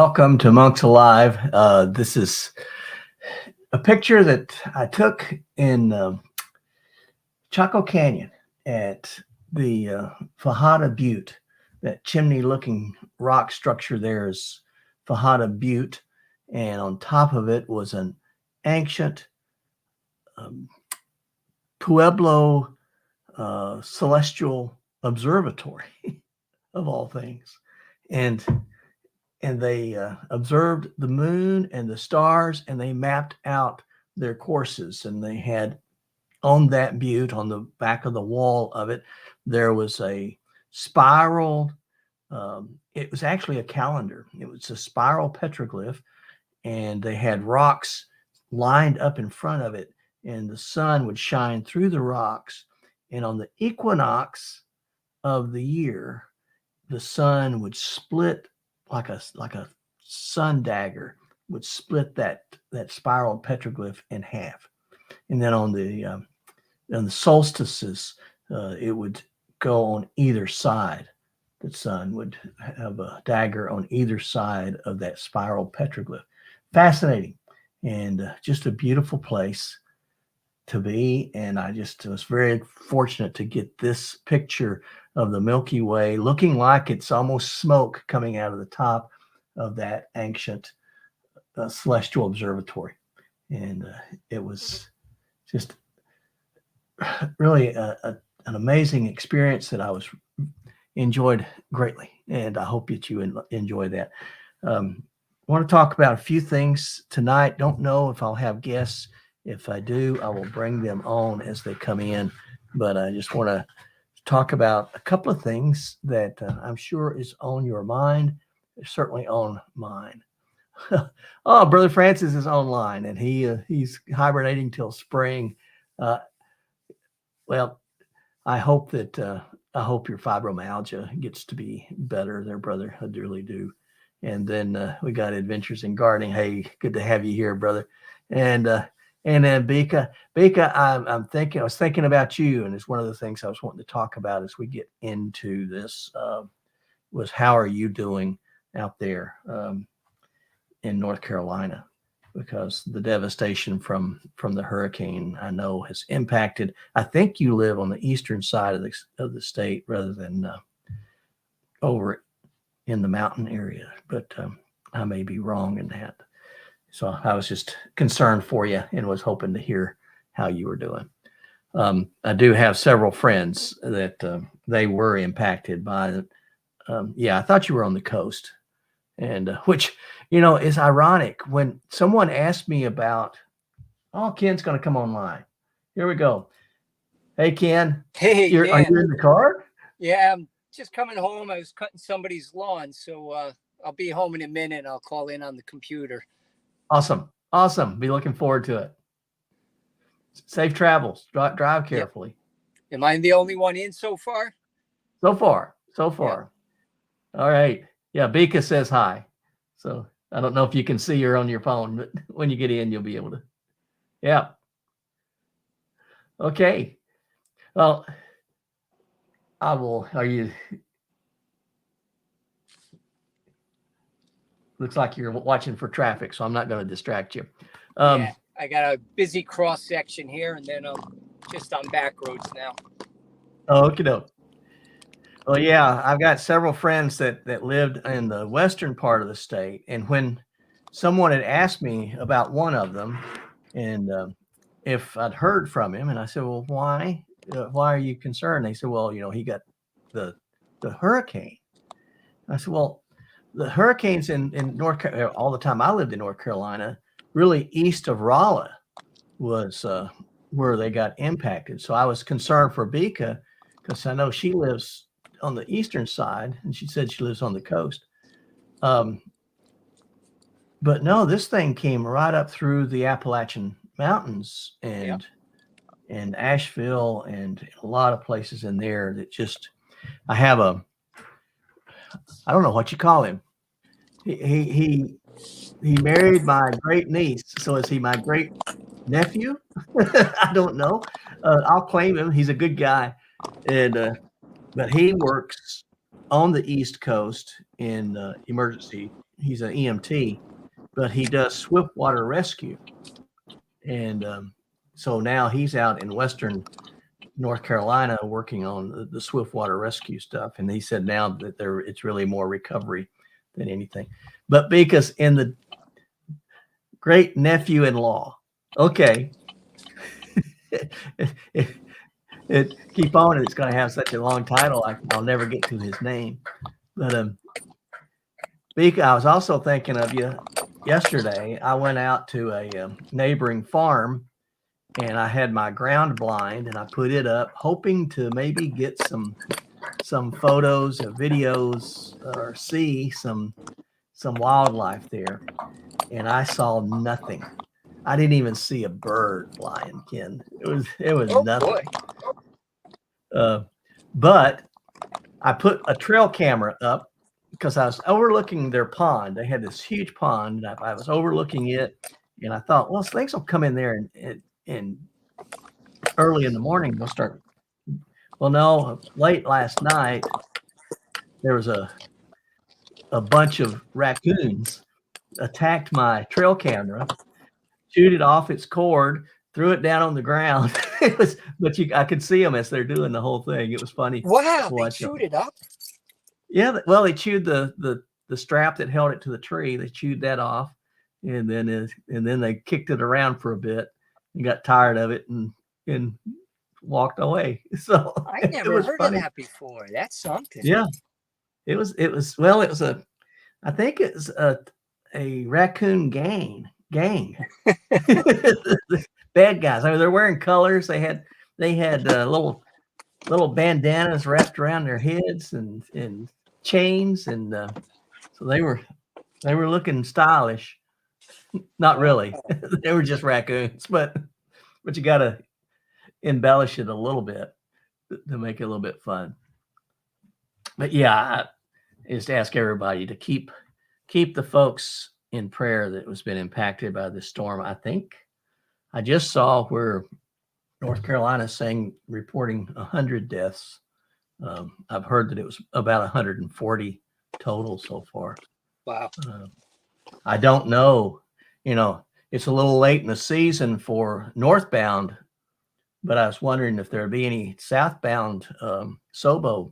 Welcome to Monks Alive. This is a picture that I took in Chaco Canyon at the Fajada Butte. That chimney-looking rock structure there is Fajada Butte, and on top of it was an ancient Pueblo celestial observatory, of all things, and they observed the moon and the stars, and they mapped out their courses. And they had on that butte, on the back of the wall of it, there was a spiral. It was actually a calendar. It was a spiral petroglyph, and they had rocks lined up in front of it, and the sun would shine through the rocks. And on the equinox of the year, the sun would split like a sun dagger, would split that spiral petroglyph in half. And then on the solstices, it would go on either side. The sun would have a dagger on either side of that spiral petroglyph. Fascinating, and just a beautiful place to be. And I just was very fortunate to get this picture of the Milky Way looking like it's almost smoke coming out of the top of that ancient celestial observatory. And it was just really an amazing experience that I was enjoyed greatly. And I hope that you enjoy that. I want to talk about a few things tonight. Don't know if I'll have guests. If I do, I will bring them on as they come in. But I just want to talk about a couple of things that I'm sure is on your mind. It's certainly on mine. Oh, Brother Francis is online, and he's hibernating till spring. Well, I hope your fibromyalgia gets to be better there, brother. I really do. And then we got Adventures in Gardening. Hey, good to have you here, brother. And then Bika, I was thinking about you, and it's one of the things I was wanting to talk about as we get into this, was how are you doing out there in North Carolina? Because the devastation from the hurricane, I know, has impacted. I think you live on the eastern side of the state rather than over in the mountain area, but I may be wrong in that. So I was just concerned for you and was hoping to hear how you were doing. I do have several friends that they were impacted by it. I thought you were on the coast, and which, is ironic. When someone asked me about, Ken's going to come online. Here we go. Hey, Ken. Hey, are you in the car? Yeah, I'm just coming home. I was cutting somebody's lawn, so I'll be home in a minute. I'll call in on the computer. Awesome. Be looking forward to it. Safe travels. Drive carefully. Yep. Am I the only one in so far? So far. Yeah. All right. Yeah, Bika says hi. So I don't know if you can see her on your phone, but when you get in, you'll be able to. Yeah. Okay. Well, I will. Looks like you're watching for traffic, so I'm not going to distract you. Yeah, I got a busy cross section here, and then I'm just on back roads now. Okay. Well, yeah, I've got several friends that lived in the western part of the state, and when someone had asked me about one of them, and if I'd heard from him, and I said, "Well, why? Why are you concerned?" They said, "Well, he got the hurricane." I said, "Well, the hurricanes in North Carolina all the time. I lived in North Carolina, really east of Raleigh was where they got impacted. So I was concerned for Bika because I know she lives on the eastern side, and she said she lives on the coast. But no, this thing came right up through the Appalachian Mountains and Asheville and a lot of places in there that just, I don't know what you call him. He married my great niece. So is he my great nephew? I don't know. I'll claim him. He's a good guy. And, but he works on the East Coast in emergency he's an EMT, but he does swiftwater rescue. And so now he's out in Western North Carolina working on the swiftwater rescue stuff. And he said now that it's really more recovery than anything. But because in the great nephew-in-law, okay, it keep on, and it's going to have such a long title, I'll never get to his name. But Beaka, I was also thinking of you yesterday. I went out to a neighboring farm, and I had my ground blind, and I put it up, hoping to maybe get some photos or videos or see some wildlife there. And I saw nothing. I didn't even see a bird flying, Ken. It was nothing. But I put a trail camera up because I was overlooking their pond. They had this huge pond. And I was overlooking it, and I thought, well, things will come in there and early in the morning they'll start. Well, no, late last night there was a bunch of raccoons attacked my trail camera, chewed it off its cord, threw it down on the ground. I could see them as they're doing the whole thing. It was funny. Wow, they chewed it up. Yeah, well, they chewed the strap that held it to the tree. They chewed that off, and then they kicked it around for a bit and got tired of it and walked away. So I never heard of that before. That's something. Yeah, it was I think it was a raccoon gang. Bad guys. I mean, they're wearing colors. They had little bandanas wrapped around their heads and chains, and so they were looking stylish. Not really. They were just raccoons, but you got to embellish it a little bit to make it a little bit fun. But yeah, I just ask everybody to keep the folks in prayer that was been impacted by this storm. I think I just saw where North Carolina is reporting 100 deaths. I've heard that it was about 140 total so far. Wow. I don't know. It's a little late in the season for northbound, but I was wondering if there'd be any southbound Sobo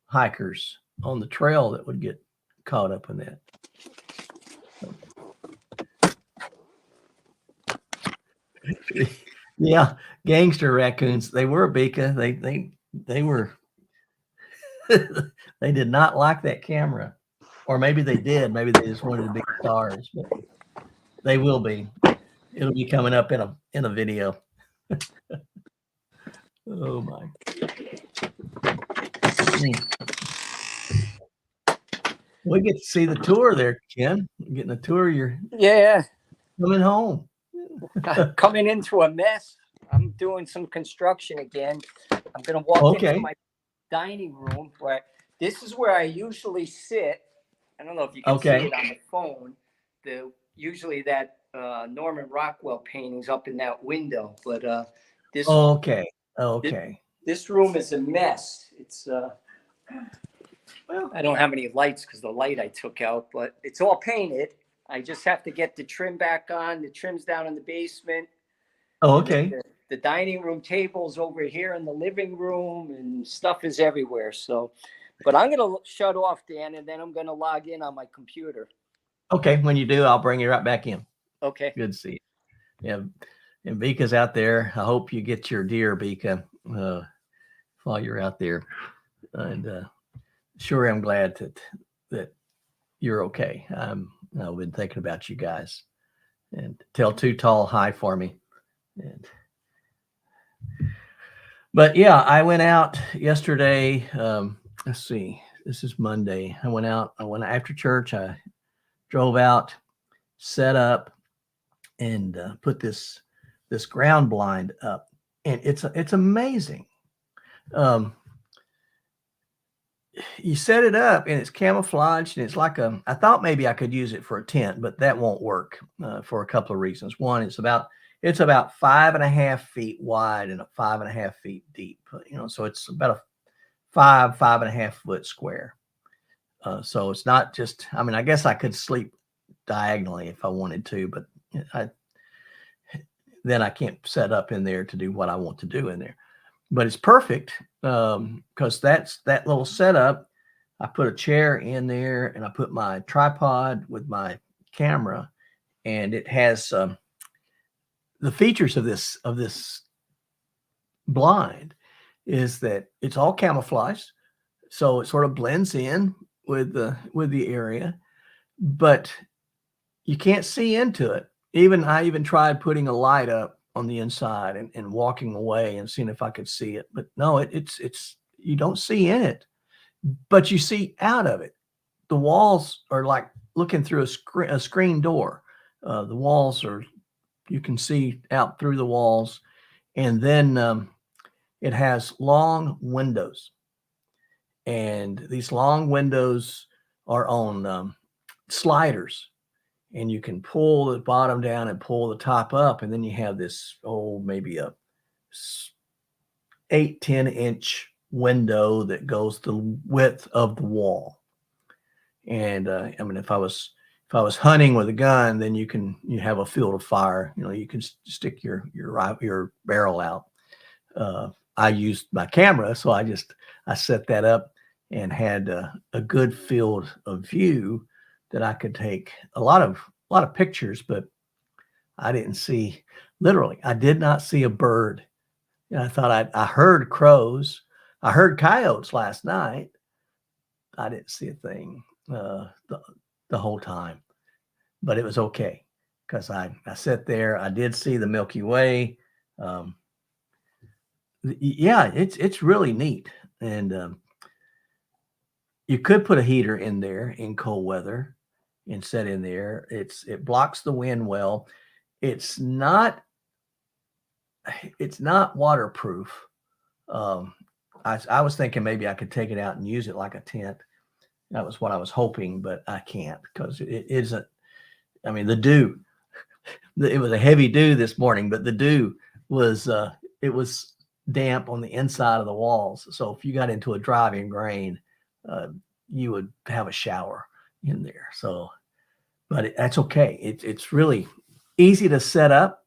hikers on the trail that would get caught up in that. Yeah, gangster raccoons. They were, Beaka. They were. They did not like that camera, or maybe they did. Maybe they just wanted to be stars. But they will be. It'll be coming up in a video. Oh my. We get to see the tour there, Ken. Getting a tour. You're coming home. Coming into a mess. I'm doing some construction again. I'm going to walk into my dining room. This is where I usually sit. I don't know if you can see it on the phone. Usually that Norman Rockwell painting's up in that window, but this. This room is a mess. It's well, I don't have any lights because the light I took out, but it's all painted. I just have to get the trim back on. The trim's down in the basement. The dining room table's over here in the living room, and stuff is everywhere. So, but I'm going to shut off, Dan, and then I'm going to log in on my computer. Okay. When you do, I'll bring you right back in. Okay. Good to see you. Yeah. And Beaka's out there. I hope you get your deer, Beaka, while you're out there. And sure, I'm glad that you're okay. I've been thinking about you guys. And tell Too Tall hi for me. But yeah, I went out yesterday. Let's see. This is Monday. I went after church. I drove out, set up, and put this ground blind up, and it's amazing. You set it up and it's camouflaged, and it's like I thought maybe I could use it for a tent, but that won't work for a couple of reasons. One, it's about 5.5 feet wide and 5.5 feet deep. So it's about a 5.5 foot square. So it's not just, I mean, I guess I could sleep diagonally if I wanted to, but then I can't set up in there to do what I want to do in there. But it's perfect because that's that little setup. I put a chair in there and I put my tripod with my camera, and it has the features of this blind is that it's all camouflaged, so it sort of blends in with the area, but you can't see into it. I even tried putting a light up on the inside and walking away and seeing if I could see it, but no, it's you don't see in it, but you see out of it. The walls are like looking through a screen door. The walls are, you can see out through the walls, and then it has long windows, and these long windows are on sliders, and you can pull the bottom down and pull the top up, and then you have this maybe a 8-10 inch window that goes the width of the wall. And I mean, if I was hunting with a gun, then you have a field of fire. You can stick your barrel out. I used my camera, so I set that up and had a good field of view that I could take a lot of pictures, but I didn't see, literally, I did not see a bird. And I thought I heard crows. I heard coyotes last night. I didn't see a thing the whole time, but it was okay because I sat there. I did see the Milky Way. Yeah, it's really neat. And you could put a heater in there in cold weather and set in there. It blocks the wind well. It's not waterproof. I was thinking maybe I could take it out and use it like a tent. That was what I was hoping, but I can't because it isn't. I mean, the dew. It was a heavy dew this morning, but the dew was it was damp on the inside of the walls. So if you got into a driving rain, you would have a shower in there. So, but that's okay. It's really easy to set up.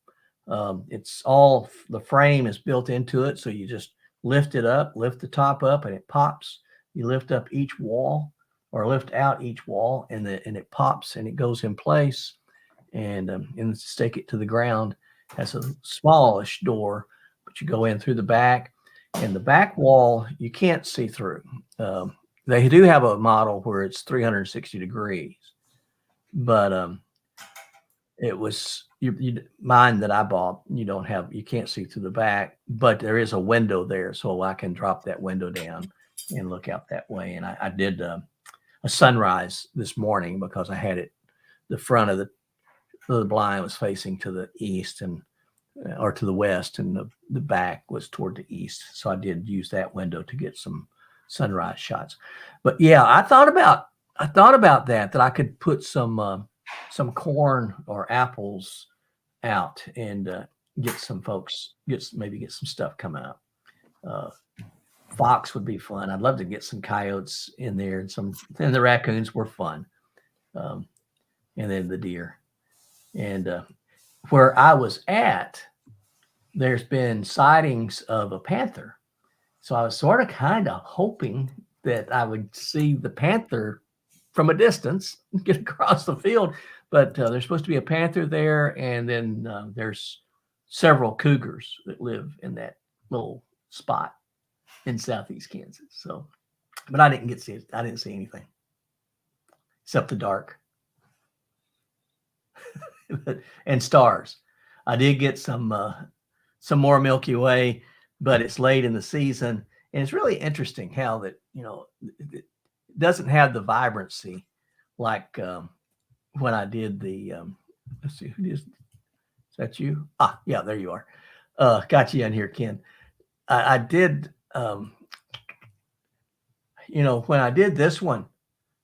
It's all, the frame is built into it, so you just lift it up, lift the top up, and it pops. You lift up each wall or lift out each wall, and it pops and it goes in place, and stick it to the ground. It has a smallish door, but you go in through the back, and the back wall you can't see through. They do have a model where it's 360 degrees, but it was mine that I bought. You can't see through the back, but there is a window there, so I can drop that window down and look out that way. And I did a sunrise this morning because I had it. The front of the blind was facing to the east or to the west, and the back was toward the east. So I did use that window to get some sunrise shots. But yeah, I thought about that I could put some corn or apples out and get some folks, maybe get some stuff coming up. Fox would be fun. I'd love to get some coyotes in there, and the raccoons were fun. And then the deer. And where I was at, there's been sightings of a panther. So I was sort of kind of hoping that I would see the panther from a distance, get across the field. But there's supposed to be a panther there, and then there's several cougars that live in that little spot in southeast Kansas. So, but I didn't see anything except the dark and stars. I did get some more Milky Way, but it's late in the season, and it's really interesting how that it doesn't have the vibrancy like when I did the let's see, who is that? You? Yeah, there you are. Got you in here, Ken. I did when I did this one,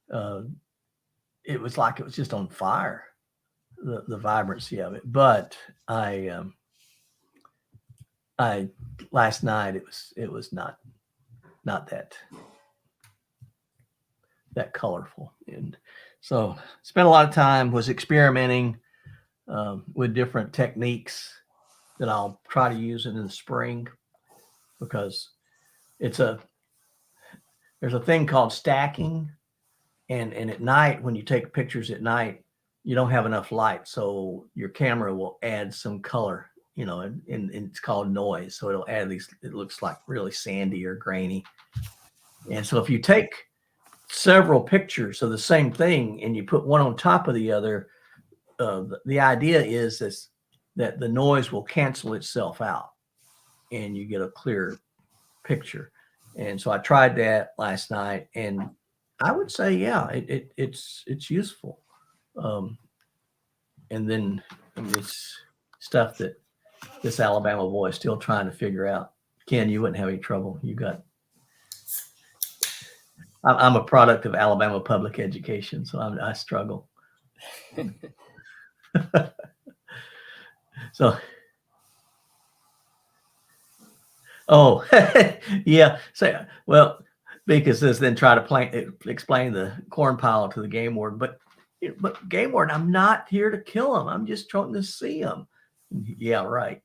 it was like it was just on fire, the vibrancy of it. But I last night it was not that that colorful. And so spent a lot of time, was experimenting with different techniques that I'll try to use in the spring, because there's a thing called stacking, and at night, when you take pictures at night, you don't have enough light, so your camera will add some color, and it's called noise. So it'll add these, it looks like really sandy or grainy. And so if you take several pictures of the same thing and you put one on top of the other, the idea is that the noise will cancel itself out and you get a clear picture. And so I tried that last night, and I would say, yeah, it's useful. And then it's stuff that this Alabama boy is still trying to figure out. Ken, you wouldn't have any trouble. I'm a product of Alabama public education, so I struggle. So, yeah. So, well, because this then try to explain the corn pile to the game warden, but game warden, I'm not here to kill him. I'm just trying to see him. Yeah, right.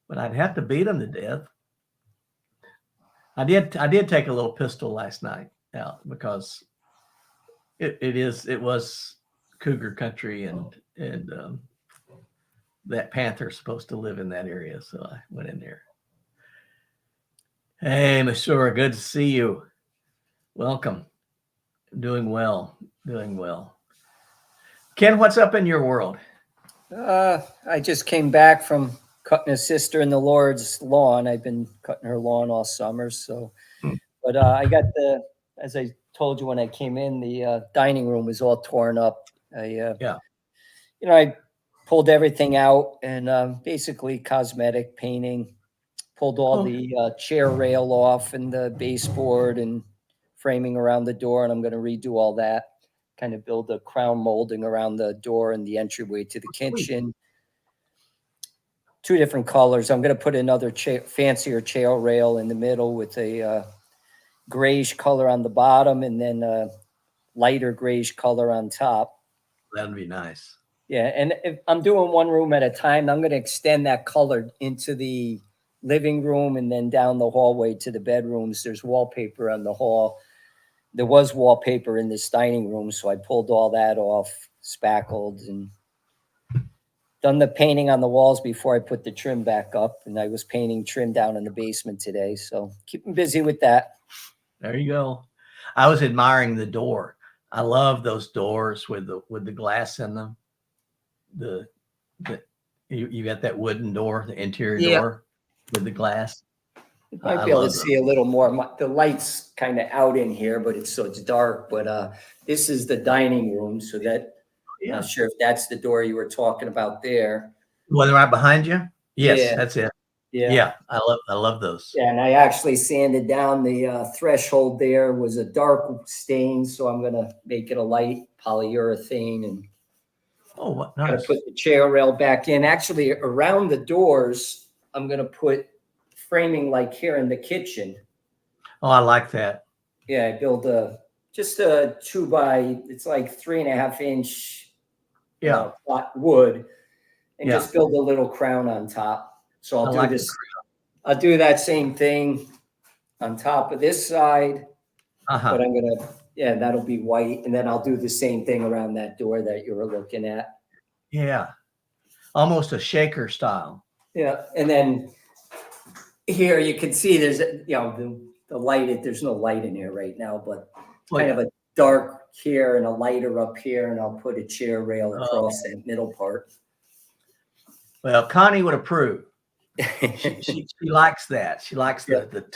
But I'd have to beat him to death. I did take a little pistol last night out because it was cougar country, and that panther's supposed to live in that area, so I went in there. Hey, Mashura, good to see you. Welcome. Doing well. Ken, what's up in your world? I just came back from cutting a sister in the Lord's lawn. I've been cutting her lawn all summer. So, but I got as I told you when I came in, the dining room was all torn up. I pulled everything out and basically cosmetic painting, pulled all the chair rail off and the baseboard and framing around the door. And I'm going to redo all that, kind of build a crown molding around the door and the entryway to the kitchen. Two different colors. I'm going to put another fancier chair rail in the middle with a grayish color on the bottom, and then a lighter grayish color on top. That'd be nice. Yeah, and if I'm doing one room at a time, I'm going to extend that color into the living room and then down the hallway to the bedrooms. There's wallpaper on the hall. There was wallpaper in this dining room, so I pulled all that off, spackled, and done the painting on the walls before I put the trim back up. And I was painting trim down in the basement today, so keeping busy with that. There you go. I was admiring the door. I love those doors with the glass in them. You got that wooden door, the interior door with the glass. You might be able to see a little more. The light's kind of out in here, but it's dark. But this is the dining room, so that I'm not sure if that's the door you were talking about there. Well, right behind you? Yes, that's it. Yeah, I love those. Yeah, and I actually sanded down the threshold. There was a dark stain, so I'm gonna make it a light polyurethane, and what nice. Gonna put the chair rail back in. Actually, around the doors, I'm gonna put framing like here in the kitchen. Oh, I like that. Yeah, I built just a 2x, it's like 3.5 inch wood, and just build a little crown on top. So I'll do this. I'll do that same thing on top of this side, but I'm gonna, that'll be white, and then I'll do the same thing around that door that you were looking at. Yeah, almost a shaker style. Yeah, and then here you can see there's the light. There's no light in here right now, but kind of a dark here and a lighter up here, and I'll put a chair rail across that middle part. Well, Connie would approve. she likes that. She likes the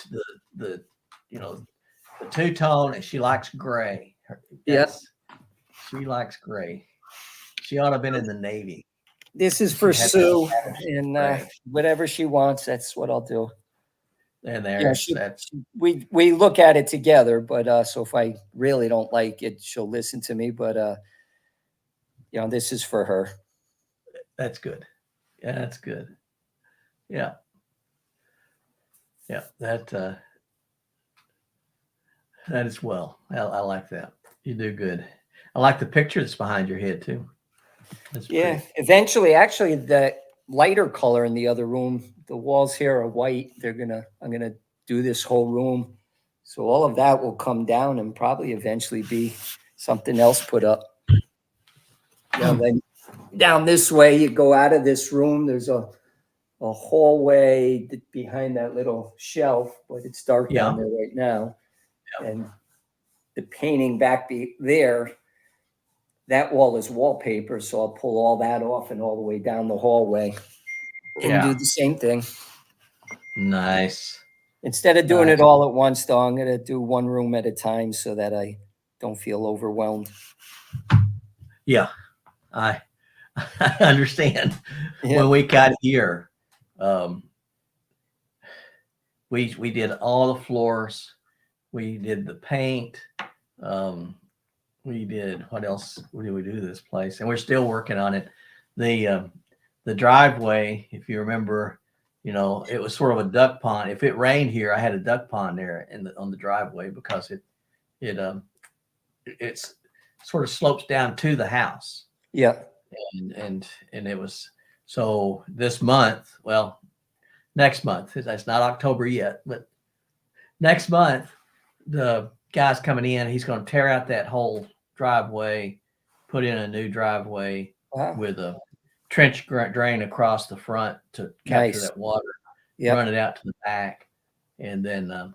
two-tone, and she likes gray. Yes, she likes gray. She ought to have been in the Navy. This is for Sue, and whatever she wants, that's what I'll do. And there, we look at it together, but so if I really don't like it, she'll listen to me. But this is for her. That's good. Yeah, that's good. Yeah. That That is well. I like that. You do good. I like the picture that's behind your head too. That's Yeah, pretty. eventually, actually, the lighter color in the other room, the walls here are white. I'm gonna do this whole room. So all of that will come down and probably eventually be something else put up. Then down this way, you go out of this room, there's a hallway behind that little shelf, but it's dark down Yeah. there right now. And the painting back there, that wall is wallpaper, so I'll pull all that off and all the way down the hallway and do Yeah. the same thing. Nice. Instead of doing Nice. it all at once, though, I'm gonna do one room at a time so that I don't feel overwhelmed. Yeah. I I understand. Yeah. When we got here, um, we did all the floors. We did the paint. Um, we did what else? What did we do to this place? And we're still working on it. The driveway, if you remember, it was sort of a duck pond. If it rained here, I had a duck pond there on the driveway because it's sort of slopes down to the house. Yeah. And it was so this month, well, next month, it's not October yet, but next month, the guy's coming in. He's going to tear out that whole driveway, put in a new driveway Wow. with a trench drain across the front to capture Nice. that water, Yep. run it out to the back. And then,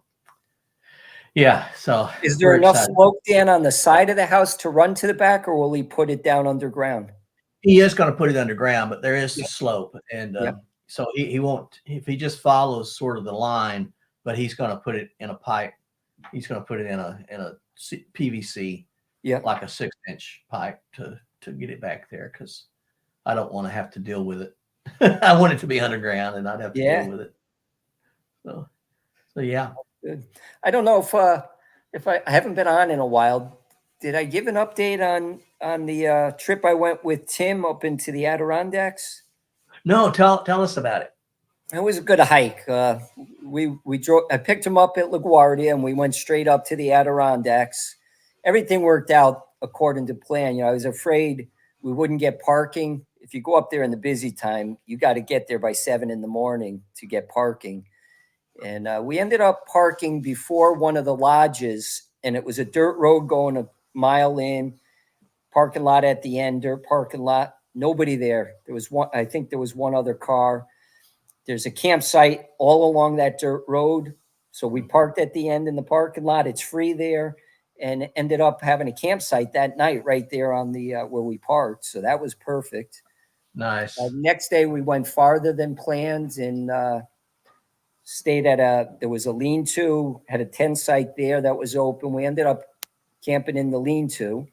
yeah, so Is there we're enough excited. slope, Dan, on the side of the house to run to the back, or will he put it down underground? He is going to put it underground, but there is Yep. a slope. And Yep. so he won't, if he just follows sort of the line, but he's going to put it in a pipe. He's going to put it in a PVC, Yeah. like a 6-inch pipe to get it back there, because I don't want to have to deal with it. I want it to be underground and not have to Yeah. deal with it. So yeah. Good. I don't know if I haven't been on in a while. Did I give an update on the trip I went with Tim up into the Adirondacks? No, tell us about it. It was a good hike. We drove. I picked him up at LaGuardia, and we went straight up to the Adirondacks. Everything worked out according to plan. I was afraid we wouldn't get parking. If you go up there in the busy time, you got to get there by 7 a.m. to get parking. And we ended up parking before one of the lodges, and it was a dirt road going a mile in, parking lot at the end, dirt parking lot. Nobody there. There was one. I think there was one other car. There's a campsite all along that dirt road. So we parked at the end in the parking lot. It's free there, and ended up having a campsite that night right there on the where we parked. So that was perfect. Nice. Next day we went farther than planned and stayed at there was a lean-to, had a tent site there that was open. We ended up camping in the lean-to.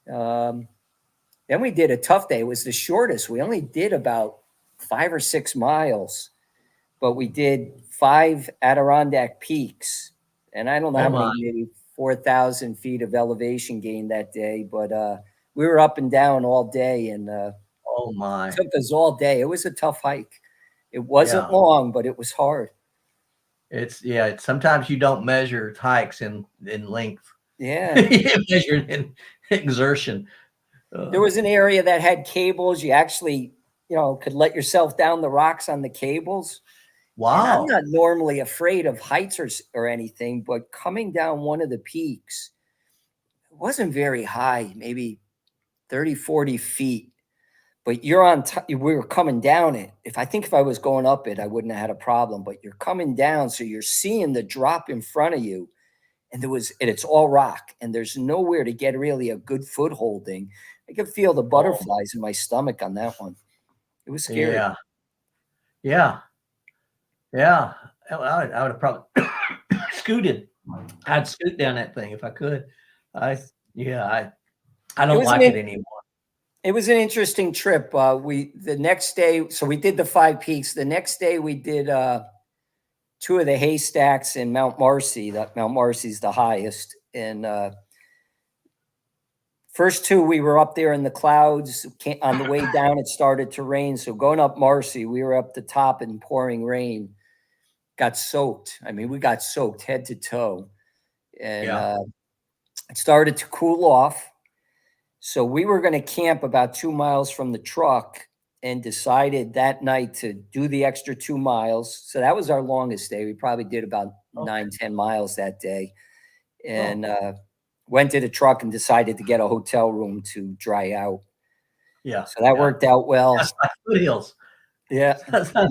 Then we did a tough day. It was the shortest. We only did about 5 or 6 miles, but we did 5 Adirondack peaks. And I don't know how many, maybe 4,000 feet of elevation gain that day, but we were up and down all day, and oh my, it took us all day. It was a tough hike. It wasn't long, but it was hard. It's sometimes you don't measure hikes in length. Yeah. You measure it in exertion. There was an area that had cables. You actually, could let yourself down the rocks on the cables. Wow. And I'm not normally afraid of heights or anything, but coming down one of the peaks, it wasn't very high, maybe 30, 40 feet. But you're on we were coming down it. If I was going up it, I wouldn't have had a problem. But you're coming down, so you're seeing the drop in front of you. And it's all rock, and there's nowhere to get really a good footholding. I could feel the butterflies in my stomach on that one. It was scary. Yeah. I would have probably scooted. I'd scoot down that thing if I could. I don't like it anymore. It was an interesting trip. The next day, so we did the 5 peaks. The next day we did 2 of the haystacks in Mount Marcy. Mount Marcy's the highest. And first 2, we were up there in the clouds. On the way down, it started to rain. So going up Marcy, we were up the top in pouring rain. Got soaked. I mean, we got soaked head to toe. and Yeah. it started to cool off. So we were going to camp about 2 miles from the truck and decided that night to do the extra 2 miles. So that was our longest day. We probably did about Okay. 9, 10 miles that day, and Oh, went to the truck and decided to get a hotel room to dry out. yeah. So that Yeah. worked out well. That's like foothills. Yeah. That's And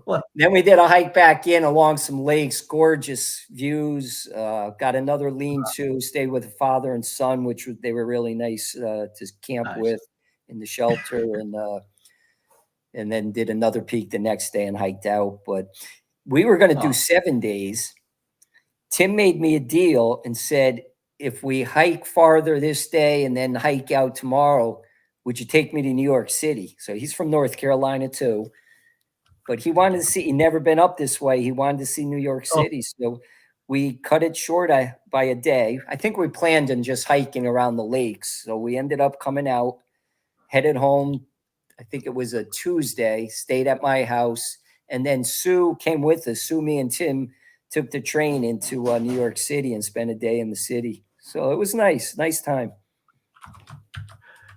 what. then we did a hike back in along some lakes, gorgeous views. Got another lean-to, stayed with a father and son, which they were really nice to camp Nice. with in the shelter, and then did another peak the next day and hiked out. But we were going to do Oh, 7 days. Tim made me a deal and said, if we hike farther this day and then hike out tomorrow, would you take me to New York City? So he's from North Carolina too, but he wanted to see, he never been up this way. He wanted to see New York oh, City. So we cut it short by a day. I think we planned on just hiking around the lakes. So we ended up coming out, headed home. I think it was a Tuesday, stayed at my house. And then Sue came with us. Sue, me, and Tim took the train into New York City and spent a day in the city. So it was nice time.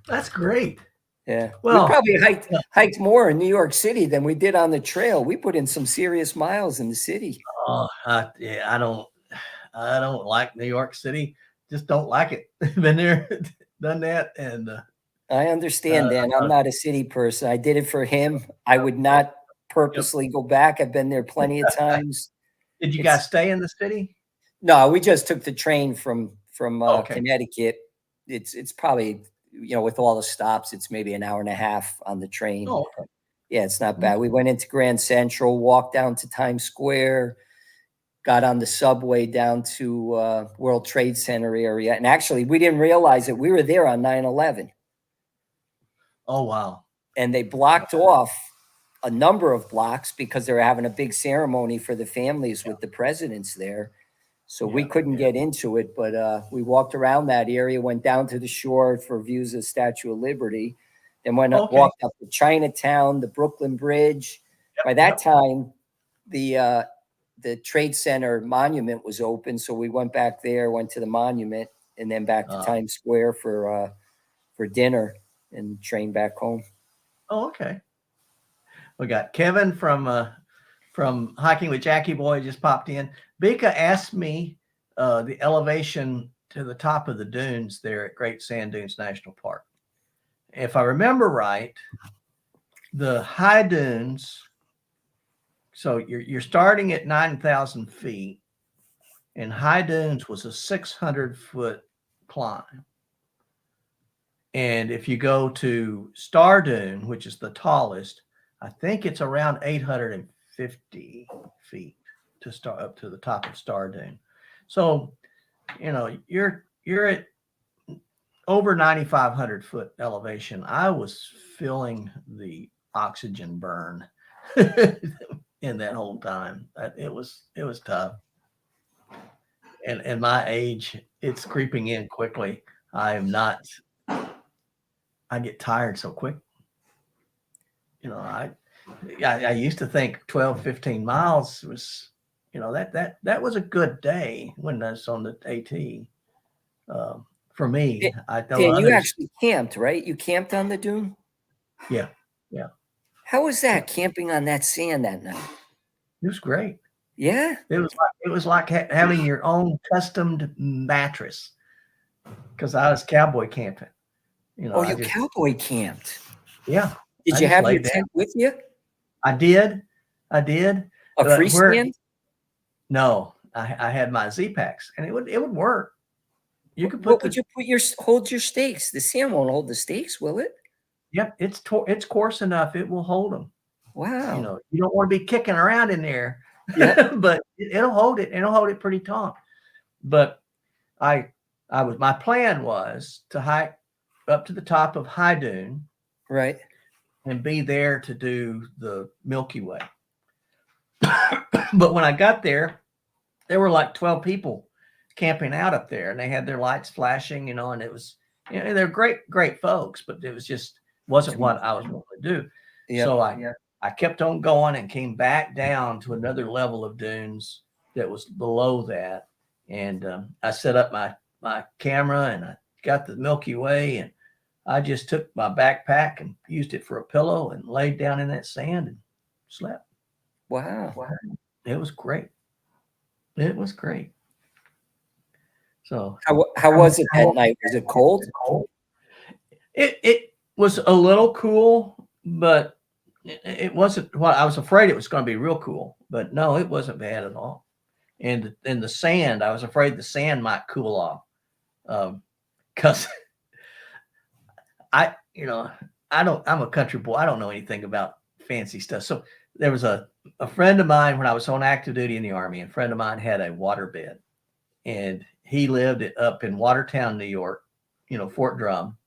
that's great. Yeah, we Well, probably yeah. hiked more in New York City than we did on the trail. We put in some serious miles in the city. Yeah, I don't like New York City. Just don't like it. Been there, done that, and I understand, Dan. I'm not a city person. I did it for him. I would not yep. purposely go back. I've been there plenty of times. Did you It's guys stay in the city? No, we just took the train from Oh, okay. Connecticut. It's probably, with all the stops, it's maybe an hour and a half on the train. Oh, okay. Yeah, it's not Okay. bad. We went into Grand Central, walked down to Times Square, got on the subway down to World Trade Center area. And actually, we didn't realize it. We were there on 9/11, Oh, wow. and they blocked off a number of blocks because they were having a big ceremony for the families with the presidents there. So we Yeah, couldn't yeah. get into it, but we walked around that area, went down to the shore for views of Statue of Liberty, then Okay. walked up to Chinatown, the Brooklyn Bridge. Yep, By that yep. time, the Trade Center monument was open, so we went back there, went to the monument, and then back to Times Square for dinner and train back home. Oh, okay. We got Kevin from Hiking with Jackie Boy just popped in. Bika asked me the elevation to the top of the dunes there at Great Sand Dunes National Park. If I remember right, the high dunes. So you're starting at 9,000 feet, and high dunes was a 600-foot climb. And if you go to Star Dune, which is the tallest, I think it's around 850 feet to start up to the top of Star Dune. So, you're at over 9,500 foot elevation. I was feeling the oxygen burn in that whole time. It was tough. And my age, it's creeping in quickly. I get tired so quick. I used to think 12, 15 miles was, that was a good day when I was on the AT. For me, I know Dan, you others. actually camped, right? You camped on the dune? Yeah. Yeah. How was that, camping on that sand that night? It was great. Yeah? It was like having your own customed mattress, because I was cowboy camping. Oh, you cowboy camped. Yeah. Did I you just have your laid down. tent with you? I did. A freestand? No, I had my Z-Packs, and it would work. You could What put would you hold your stakes? The sand won't hold the stakes, will it? Yep, it's coarse enough. It will hold them. Wow. You don't want to be kicking around in there, Yeah. but it'll hold it. It'll hold it pretty taut. But my plan was to hike up to the top of High Dune, Right. and be there to do the Milky Way. But when I got there were like 12 people camping out up there, and they had their lights flashing, and it was, they're great folks, but it wasn't what I was wanting to do. Yep. So I kept on going and came back down to another level of dunes that was below that. And I set up my camera and I got the Milky Way, and I just took my backpack and used it for a pillow and laid down in that sand and slept. Wow. It was great. It was great. So How was it that night? Was it cold? It was a little cool, but it wasn't. Well, I was afraid it was going to be real cool, but no, it wasn't bad at all. And the sand, I was afraid the sand might cool off, because I'm a country boy. I don't know anything about fancy stuff. So there was a friend of mine when I was on active duty in the Army. A friend of mine had a waterbed, and he lived up in Watertown, New York. Fort Drum,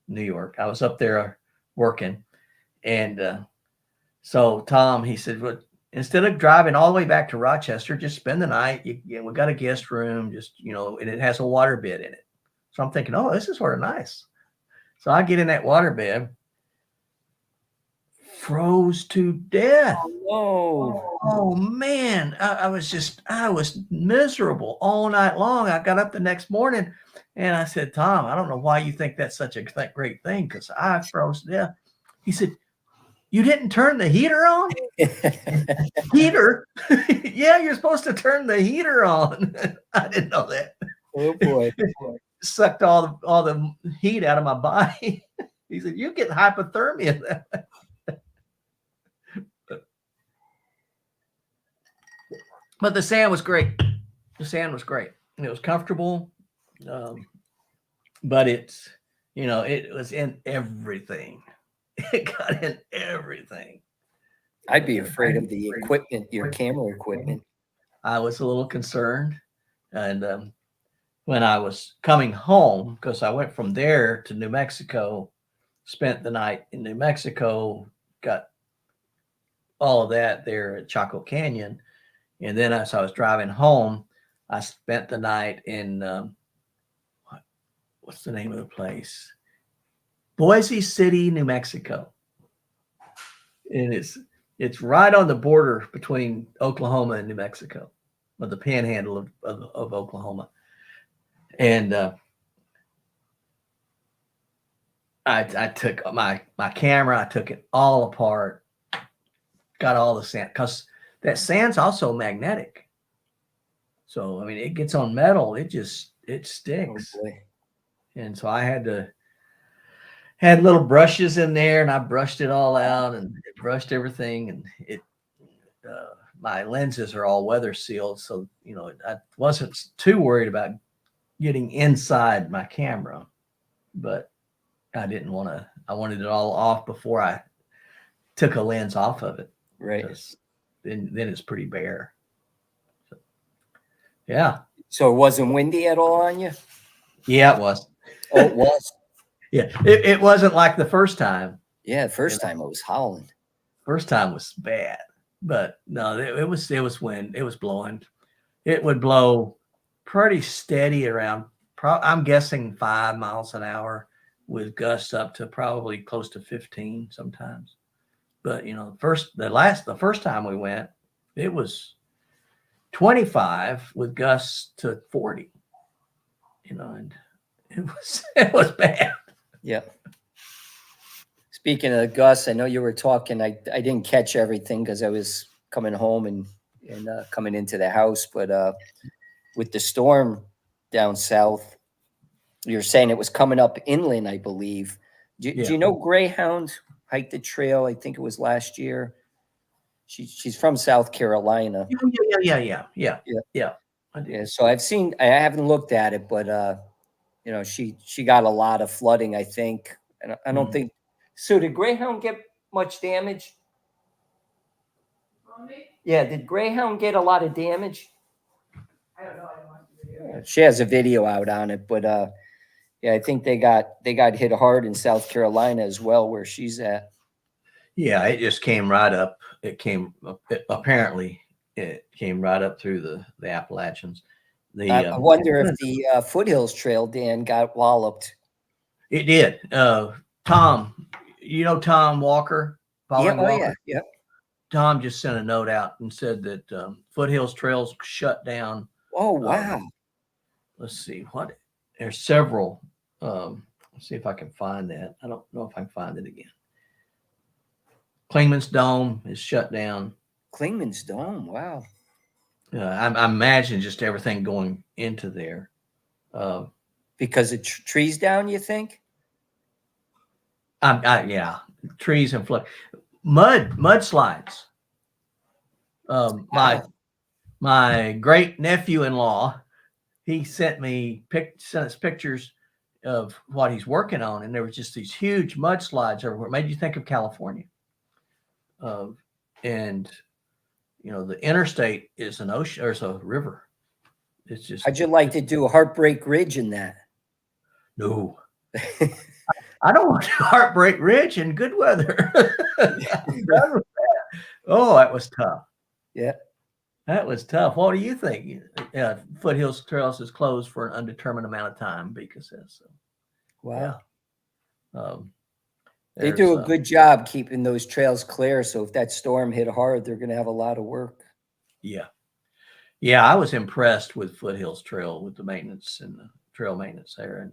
New York. I was up there working, and so Tom, he said, "Well, instead of driving all the way back to Rochester, just spend the night. We got a guest room, and it has a waterbed in it." So I'm thinking, oh, this is sort of nice. So I get in that waterbed, froze to death. Oh man, I was miserable all night long. I got up the next morning and I said, Tom, I don't know why you think that's such a great thing, because I froze to death. He said, you didn't turn the heater on? Heater? Yeah, you're supposed to turn the heater on. I didn't know that. Oh boy. Sucked all the heat out of my body. He said, you get hypothermia. But the sand was great. The sand was great. And it was comfortable. But it was in everything. It got in everything. I'd be afraid of the equipment, your camera equipment. I was a little concerned. And when I was coming home, because I went from there to New Mexico, spent the night in New Mexico, got all of that there at Chaco Canyon. And then as I was driving home, I spent the night in, what's the name of the place? Boise City, New Mexico. And it's right on the border between Oklahoma and New Mexico, or the panhandle of Oklahoma. And I took my camera, I took it all apart, got all the sand, because that sand's also magnetic. So, I mean, it gets on metal, it sticks. Oh, boy. And so I had little brushes in there, and I brushed it all out and it brushed everything. And my lenses are all weather sealed. So, I wasn't too worried about getting inside my camera, but I wanted it all off before I took a lens off of it. Right. Then it's pretty bare. So, yeah. So it wasn't windy at all on you? Yeah, it was. Oh, it was? Yeah. It wasn't like the first time. Yeah, the first time it was howling. First time was bad. But no, it was wind. It was blowing. It would blow pretty steady around, I'm guessing 5 miles an hour, with gusts up to probably close to 15 sometimes. But the first time we went, it was 25 with gusts to 40. And it was bad. Yeah. Speaking of gusts, I know you were talking. I didn't catch everything because I was coming home and coming into the house. But with the storm down south, you're saying it was coming up inland, I believe. Do you know Greyhound hiked the trail? I think it was last year. She's from South Carolina. Yeah. Yeah. So I haven't looked at it, but she got a lot of flooding, I think. And I don't think. So did Greyhound get much damage? Yeah, did Greyhound get a lot of damage? I don't know. I don't watch the video. She has a video out on it, but yeah, I think they got hit hard in South Carolina as well, where she's at. Yeah, it just came right up. Apparently it came right up through the Appalachians. I wonder if the Foothills Trail, Dan, got walloped. It did. Tom, Tom Walker? Walker? Yeah. Tom just sent a note out and said that Foothills Trails shut down. Oh, wow. let's see what there's several. Let's see if I can find that. I don't know if I can find it again. Clingman's Dome is shut down. Clingman's Dome. Wow. I imagine just everything going into there. Because of trees down, you think? Yeah, trees and flood, mudslides. My great nephew-in-law, he sent us pictures of what he's working on, and there was just these huge mudslides everywhere. It made you think of California. And the interstate is an ocean, or it's a river. It's just. How'd you like to do a Heartbreak Ridge in that? No. I don't want to Heartbreak Ridge in good weather. Oh, that was tough. Yeah. That was tough. What do you think? Foothills Trails is closed for an undetermined amount of time because that's wow. Yeah. They do a good job keeping those trails clear. So if that storm hit hard, they're going to have a lot of work. Yeah. Yeah. I was impressed with Foothills Trail, with the maintenance and the trail maintenance there, and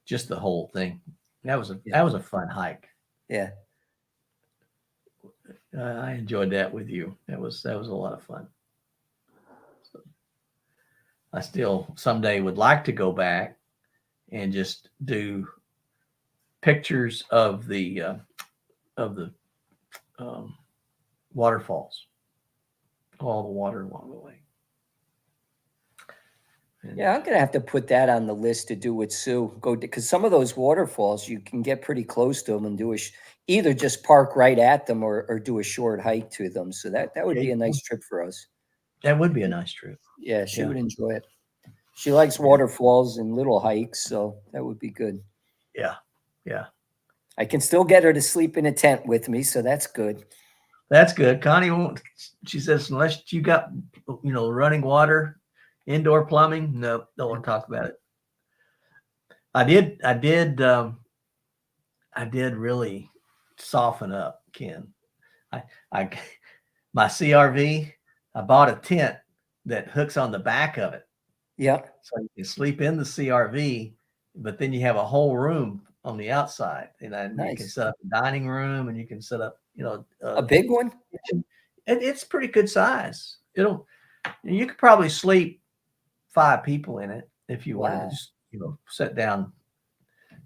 just the whole thing. That was a fun hike. Yeah. I enjoyed that with you. That was a lot of fun. So I still someday would like to go back and just do pictures of the waterfalls, all the water along the way. Yeah, I'm gonna have to put that on the list to do with Sue. Because some of those waterfalls you can get pretty close to them and do either just park right at them or do a short hike to them. So that would be a nice trip for us. That would be a nice trip. Yeah, she would enjoy it. She likes waterfalls and little hikes, so that would be good. Yeah, yeah. I can still get her to sleep in a tent with me, so that's good. That's good. Connie won't. She says unless you got running water. Indoor plumbing? No, don't want to talk about it. I did really soften up, Ken. My CRV, I bought a tent that hooks on the back of it. Yeah. So you can sleep in the CRV, but then you have a whole room on the outside. And nice. You can set up a dining room, and you can set up, a big one. It's pretty good size. You could probably sleep 5 people in it if you wanted to just, sit down.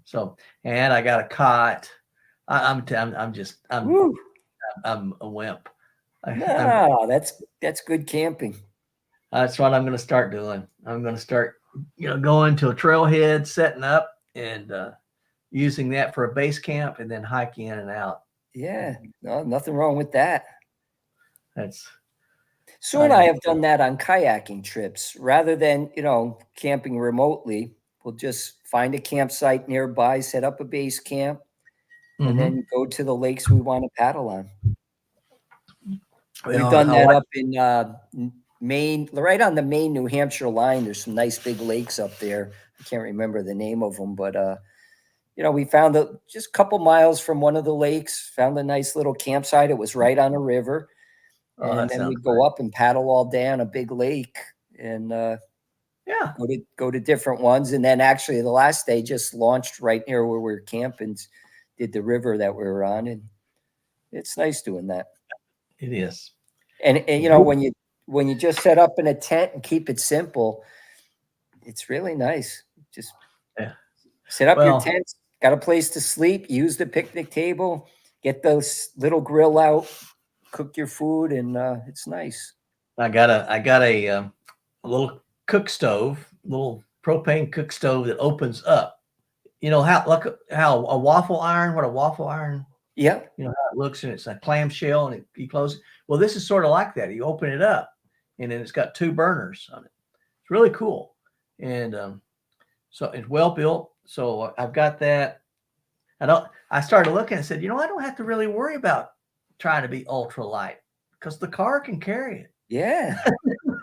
So, and I got a cot. I'm a wimp. No, that's good camping. That's what I'm going to start doing. I'm going to start, going to a trailhead, setting up, and using that for a base camp, and then hike in and out. Yeah, no, nothing wrong with that. Sue and I have done that on kayaking trips. Rather than, camping remotely, we'll just find a campsite nearby, set up a base camp, and then go to the lakes we want to paddle on. We've done that up in Maine, right on the Maine-New Hampshire line. There's some nice big lakes up there. I can't remember the name of them, but we found just a couple miles from one of the lakes, found a nice little campsite. It was right on a river. And then we go up and paddle all day on a big lake, and go to different ones. And then actually the last day just launched right near where we were camping, did the river that we were on, and it's nice doing that. It is. And when you just set up in a tent and keep it simple, it's really nice. Just set up your tent, got a place to sleep, use the picnic table, get those little grill out, cook your food, and it's nice. I got a little cook stove, little propane cook stove that opens up. How a waffle iron. Yeah. How it looks, and it's a clamshell, and you close it. Well, this is sort of like that. You open it up, and then it's got 2 burners on it. It's really cool, and so it's well built. So I've got that. I started looking and said, I don't have to really worry about trying to be ultra light because the car can carry it. Yeah.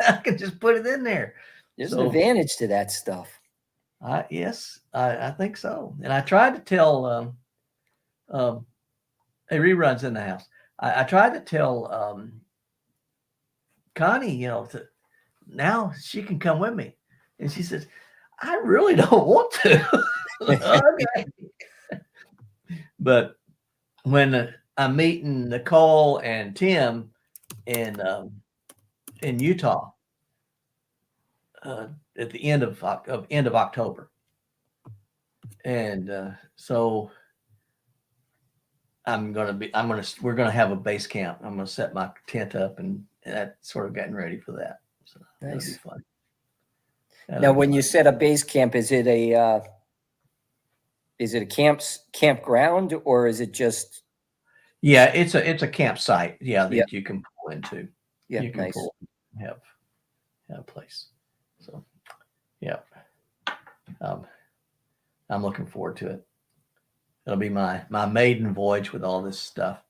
I can just put it in there. There's an advantage to that stuff. Yes, I think so. And I tried to tell reruns in the house. I tried to tell Connie, now she can come with me. And she says, I really don't want to. Okay. But when I'm meeting Nicole and Tim in Utah at the end of October, and so we're gonna have a base camp. I'm gonna set my tent up, and that's sort of getting ready for that. So that'll be Nice. fun. Now, when you set a base camp, is it a campground, or is it just? Yeah, it's a campsite. Yeah, that Yeah. you can pull into. Yeah, You can nice. pull have a place. So yeah, I'm looking forward to it. It'll be my maiden voyage with all this stuff.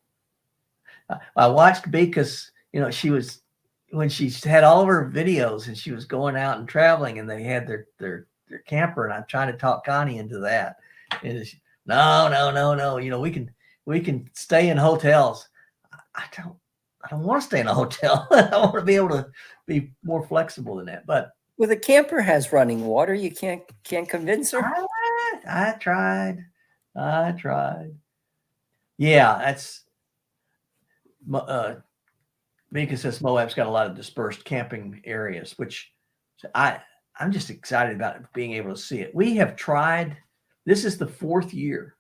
I watched because she was when she had all of her videos and she was going out and traveling, and they had their camper, and I'm trying to talk Connie into that. And no. We can stay in hotels. I don't want to stay in a hotel. I want to be able to be more flexible than that. But Well, the camper has running water. You can't convince her. I tried. Yeah, that's because says Moab's got a lot of dispersed camping areas, which I'm just excited about being able to see it. We have tried. This is the 4th year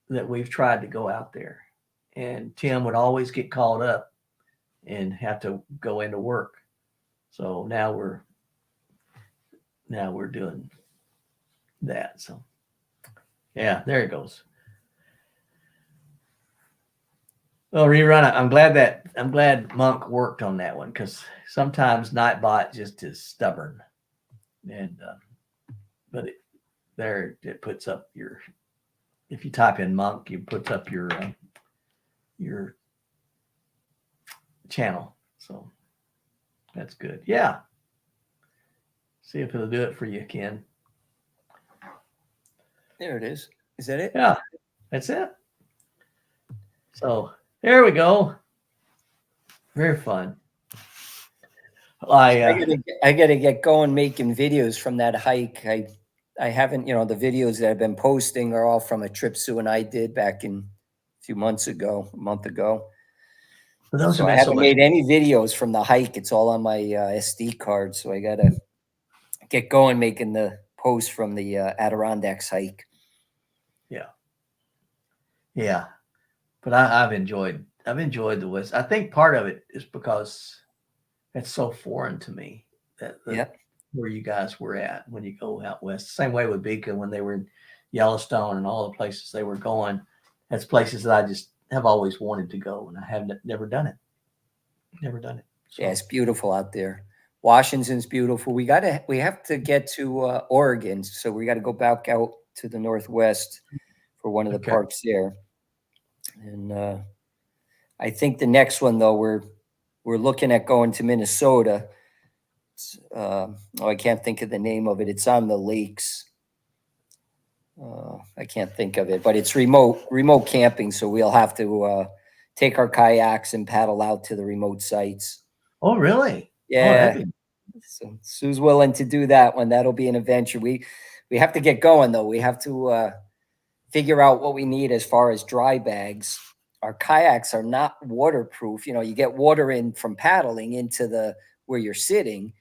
that we've tried to go out there, and Tim would always get called up and have to go into work. So now we're doing that. So yeah, there it goes. Well, rerun. I'm glad Monk worked on that one, because sometimes Nightbot just is stubborn, and but it puts up your. If you type in Monk, it puts up your channel. So that's good. Yeah. See if it'll do it for you, Ken. There it is. Is that it? Yeah, that's it. So there we go. Very fun. I gotta get going making videos from that hike. I haven't, the videos that I've been posting are all from a trip Sue and I did back a month ago. Those So I haven't made any videos from the hike. It's all on my SD card. So I gotta get going making the posts from the Adirondacks hike. Yeah. But I've enjoyed the West. I think part of it is because it's so foreign to me where you guys were at when you go out west. Same way with Bika when they were in Yellowstone and all the places they were going. That's places that I just have always wanted to go, and I have never done it. So. Yeah, it's beautiful out there. Washington's beautiful. We have to get to Oregon, so we got to go back out to the Northwest for one of the parks there. And I think the next one, though, we're looking at going to Minnesota. I can't think of the name of it. It's on the lakes. I can't think of it, but it's remote camping. So we'll have to take our kayaks and paddle out to the remote sites. Oh, really? Yeah. So Sue's willing to do that one. That'll be an adventure. We have to get going, though. We have to figure out what we need as far as dry bags. Our kayaks are not waterproof. You get water in from paddling into where you're sitting,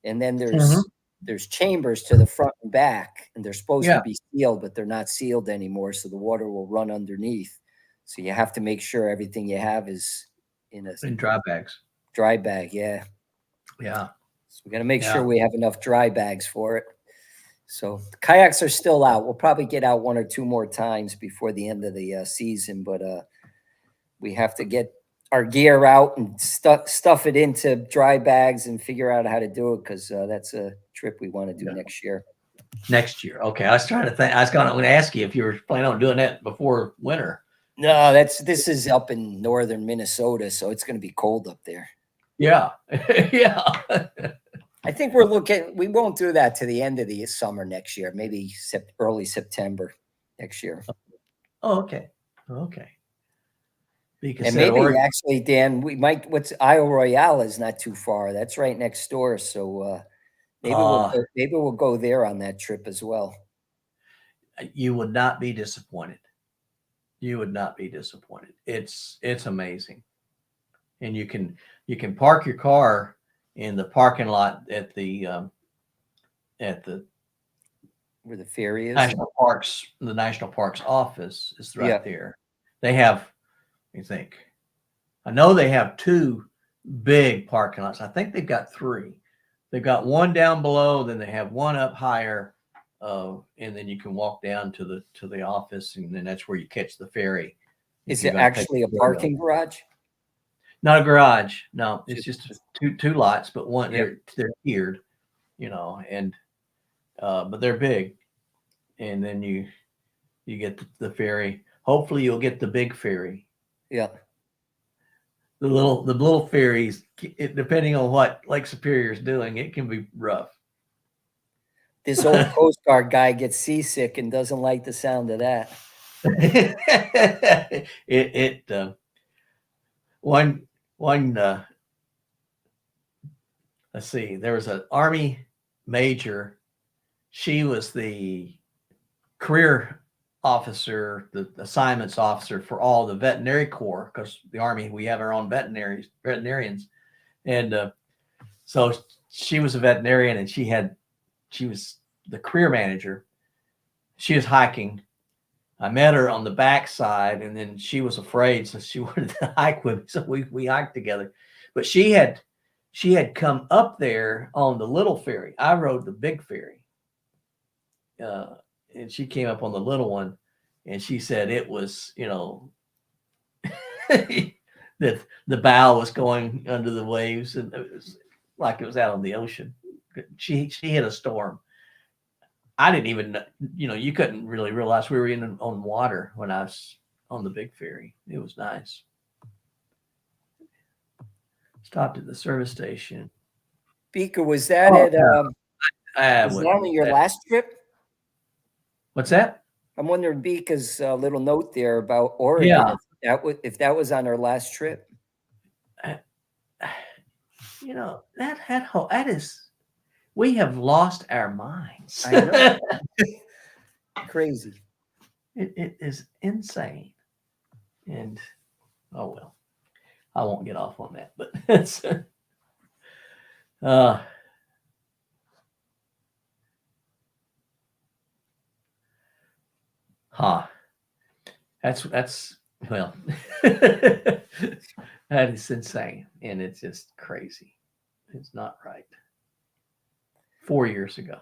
and then there's chambers to the front and back, and they're supposed to be sealed, but they're not sealed anymore, so the water will run underneath. So you have to make sure everything you have is in dry bags. Dry bag, yeah. Yeah. So we got to make sure we have enough dry bags for it. So the kayaks are still out. We'll probably get out 1 or 2 more times before the end of the season, but we have to get our gear out and stuff it into dry bags and figure out how to do it, because that's a trip we want to do next year. Next year. Okay. I was trying to think. I was going to ask you if you were planning on doing that before winter. No, this is up in northern Minnesota, so it's going to be cold up there. Yeah. Yeah. I think we won't do that to the end of the summer next year, maybe early September next year. Oh, okay. Okay. And maybe actually, Dan, we might, Isle Royale is not too far. That's right next door. So Maybe we'll go there on that trip as well. You would not be disappointed. You would not be disappointed. It's amazing. And you can park your car in the parking lot at the Where the ferry is. the National Parks office is right there. They have, I know they have 2 big parking lots. I think they've got 3. They've got one down below, then they have one up higher, and then you can walk down to the office, and then that's where you catch the ferry. Is it actually a parking garage? Not a garage. No, it's just two lots, but one they're tiered, and but they're big. And then you get the ferry. Hopefully you'll get the big ferry. Yeah. The little ferries, depending on what Lake Superior is doing, it can be rough. This old Coast Guard guy gets seasick and doesn't like the sound of that. Let's see, there was an Army major. She was the career officer, the assignments officer for all the veterinary corps, because the Army, we have our own veterinarians. And so she was a veterinarian, and she was the career manager. She was hiking. I met her on the backside, and then she was afraid, so she wanted to hike with me. So we hiked together. But she had come up there on the little ferry. I rode the big ferry. And she came up on the little one, and she said it was, that the bow was going under the waves, and it was like it was out on the ocean. She hit a storm. I didn't even, you couldn't really realize we were on water when I was on the big ferry. It was nice. Stopped at the service station. Beaker, was that was that on your last trip? What's that? I'm wondering Beaker's little note there about Oregon. Yeah. If that was on our last trip. That is, we have lost our minds. I know. Crazy. It is insane. And oh well, I won't get off on that, but it's that's well, that is insane, and it's just crazy. It's not right. 4 years ago.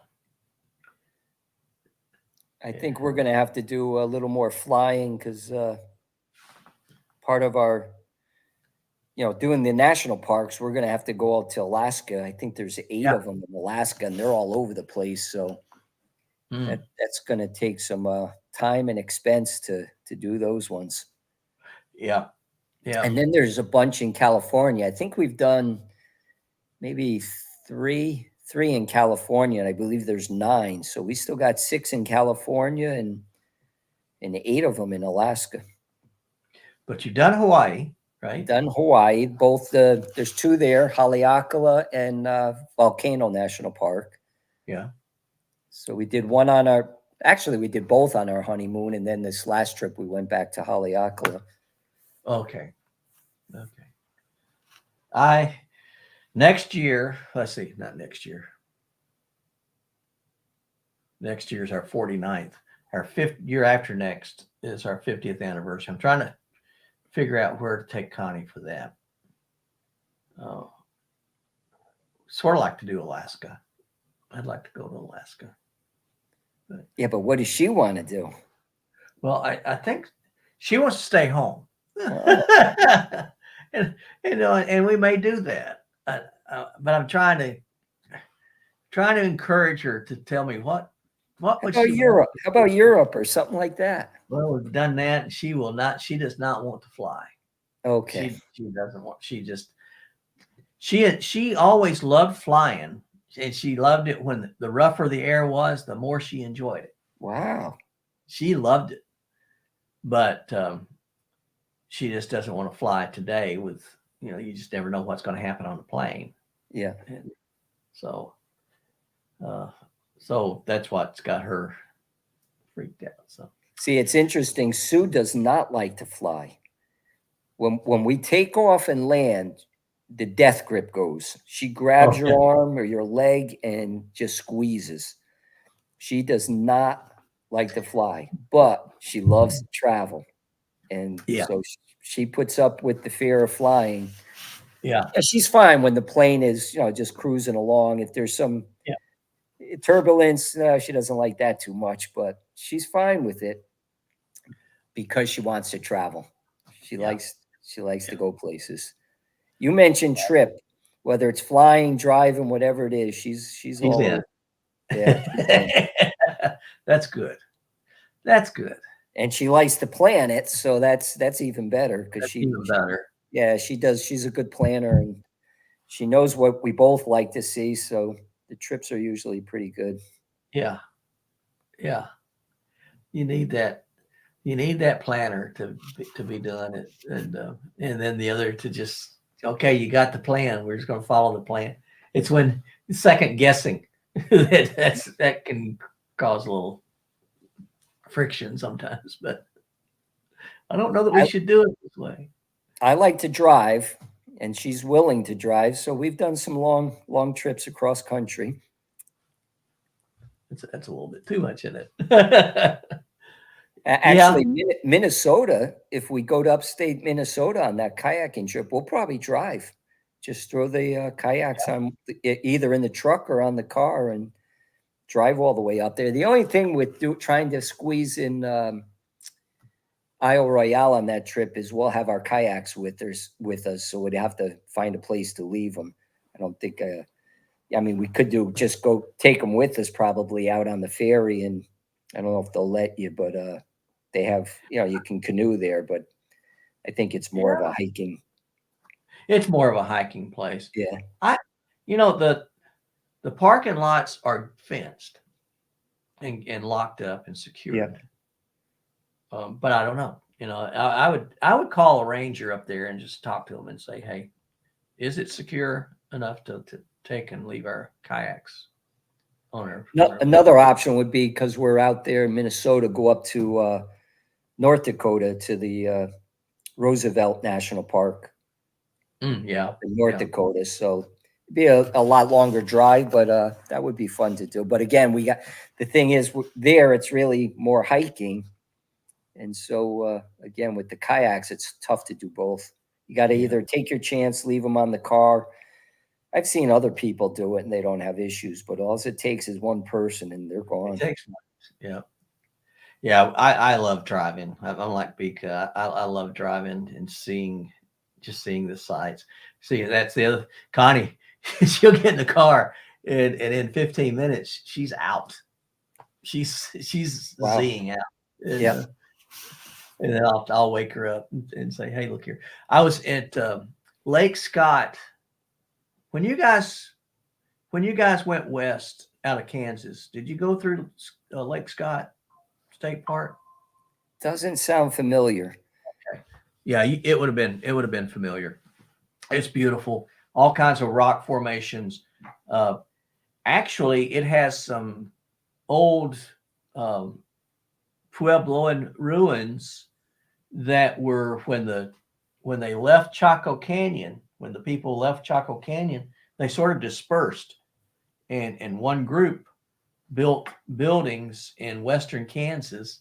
I think we're going to have to do a little more flying, because part of our, doing the national parks, we're going to have to go out to Alaska. I think there's 8 of them in Alaska, and they're all over the place. So that's going to take some time and expense to do those ones. Yeah. Yeah. And then there's a bunch in California. I think we've done maybe three in California, and I believe there's 9. So we still got 6 in California and 8 of them in Alaska. But you've done Hawaii, right? Done Hawaii. Both there's 2 there, Haleakala and Volcano National Park. Yeah. So we did we did both on our honeymoon, and then this last trip we went back to Haleakala. Okay. Next year, let's see, not next year. Next year is our 49th. Our 5th year after next is our 50th anniversary. I'm trying to figure out where to take Connie for that. Sort of like to do Alaska. I'd like to go to Alaska. But what does she want to do? Well, I think she wants to stay home. and we may do that. But I'm trying to encourage her to tell me what would she Europe? How about Europe or something like that? Well, we've done that, and she will not. She does not want to fly. Okay. She doesn't want. She always loved flying, and she loved it when the rougher the air was, the more she enjoyed it. Wow. She loved it, but she just doesn't want to fly today. You just never know what's going to happen on the plane. Yeah. And so So that's what's got her freaked out. So See, it's interesting. Sue does not like to fly. When we take off and land, the death grip goes. She grabs okay. your arm or your leg and just squeezes. She does not like to fly, but she loves to travel. And Yeah, so she puts up with the fear of flying. yeah, Yeah, she's fine when the plane is, just cruising along. If there's some yeah, turbulence, she doesn't like that too much, but she's fine with it because she wants to travel. She yeah, likes she likes to yeah. go places. You mentioned trip, whether it's flying, driving, whatever it is, she's She's all in. in. Yeah, she's in. That's good. That's good. And she likes to plan it, so that's even better because That's even better. yeah, she does. She's a good planner and she knows what we both like to see, so the trips are usually pretty good. Yeah, yeah. You need that. You need that planner to be doing it, and then the other to just okay. You got the plan. We're just going to follow the plan. It's when second guessing that can cause a little friction sometimes, but I don't know that we I should do it this way. I like to drive, and she's willing to drive, so we've done some long trips across country. That's a little bit too much in it. Yeah. Actually, Minnesota, if we go to upstate Minnesota on that kayaking trip, we'll probably drive. Just throw the kayaks on either in the truck or on the car and drive all the way up there. The only thing with trying to squeeze in Isle Royale on that trip is we'll have our kayaks with us, so we'd have to find a place to leave them. I don't think. I mean, we could just go take them with us probably out on the ferry, and I don't know if they'll let you, but they have you can canoe there, but I think it's more of Yeah. a hiking. It's more of a hiking place. Yeah. I, the parking lots are fenced and locked up and secured. But I don't know. I would call a ranger up there and just talk to them and say, hey, is it secure enough to take and leave our kayaks on our? No, another option would be because we're out there in Minnesota, go up to North Dakota to the Roosevelt National Park. Yeah. In North Dakota. So it'd be a lot longer drive, but that would be fun to do. But again, the thing is there, it's really more hiking. And so again, with the kayaks, it's tough to do both. You got to either take your chance, leave them on the car. I've seen other people do it and they don't have issues, but all it takes is one person and they're gone. It takes months. Yeah. Yeah. I love driving. I'm like Bika. I love driving and seeing the sights. See, that's the other Connie. She'll get in the car and in 15 minutes she's out. She's Wow. Zing out. And, Yeah. And then I'll wake her up and say, hey, look here. I was at Lake Scott when you guys went west out of Kansas. Did you go through Lake Scott State Park? Doesn't sound familiar. Okay. Yeah, it would have been familiar. It's beautiful. All kinds of rock formations. Actually, it has some old Puebloan ruins that were when they left Chaco Canyon. When the people left Chaco Canyon, they sort of dispersed, and one group built buildings in western Kansas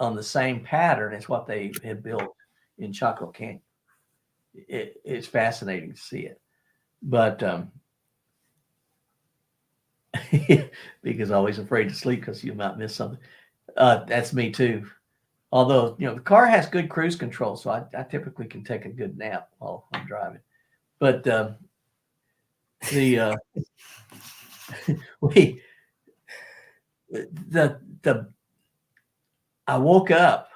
on the same pattern as what they had built in Chaco Canyon. It's fascinating to see it, but because I'm always afraid to sleep because you might miss something. That's me too. Although the car has good cruise control, so I typically can take a good nap while I'm driving. But I woke up